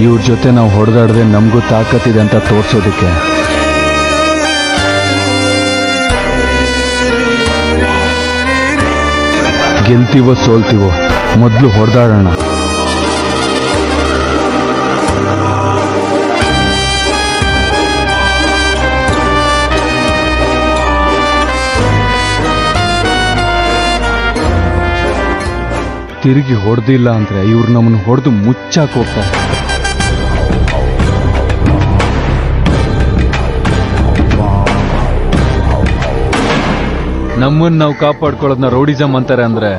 ಇವ್ರ ಜೊತೆ ನಾವು ಹೊಡೆದಾಡದೆ ನಮಗೂ ತಾಕತ್ತಿದೆ ಅಂತ ತೋರ್ಸೋದಕ್ಕೆ. ಗೆಲ್ತೀವೋ ಸೋಲ್ತೀವೋ ಮೊದಲು ಹೊಡೆದಾಡೋಣ. ತಿರುಗಿ ಹೊಡೆದಿಲ್ಲ ಅಂದ್ರೆ ಇವ್ರು ನಮ್ಮನ್ನು ಹೊಡೆದು ಮುಚ್ಚಾಕ್ ಹೋಗ್ತಾರೆ. ನಮ್ಮನ್ನು ನಾವು ಕಾಪಾಡ್ಕೊಳ್ಳೋದನ್ನ ರೌಡಿಸಮ್ ಅಂತಾರೆ ಅಂದ್ರೆ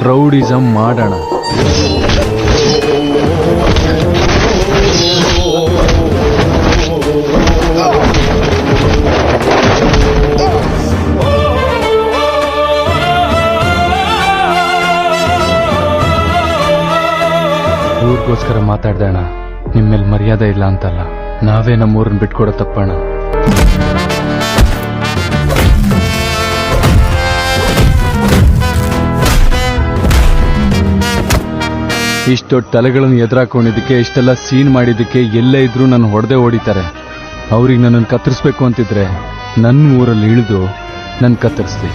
ರೌಡಿಸಮ್ ಮಾಡೋಣ. ಊರಿಗೋಸ್ಕರ ಮಾತಾಡ್ದಣ, ನಿಮ್ಮೇಲೆ ಮರ್ಯಾದೆ ಇಲ್ಲ ಅಂತಲ್ಲ, ನಾವೇ ನಮ್ಮೂರನ್ನ ಬಿಟ್ಕೊಡೋ ತಪ್ಪಣ. ಇಷ್ಟು ದೊಡ್ಡ ತಲೆಗಳನ್ನು ಎದುರಾಕೊಂಡಿದ್ದಕ್ಕೆ, ಇಷ್ಟೆಲ್ಲ ಸೀನ್ ಮಾಡಿದ್ದಕ್ಕೆ ಎಲ್ಲೇ ಇದ್ರೂ ನನ್ನ ಹೊಡೆದೇ ಹೊಡಿತಾರೆ. ಅವ್ರಿಗೆ ನನ್ನನ್ನು ಕತ್ತರಿಸ್ಬೇಕು ಅಂತಿದ್ರೆ ನನ್ನ ಊರಲ್ಲಿ ಇಳಿದು ನನ್ನ ಕತ್ತರಿಸ್ಲಿ.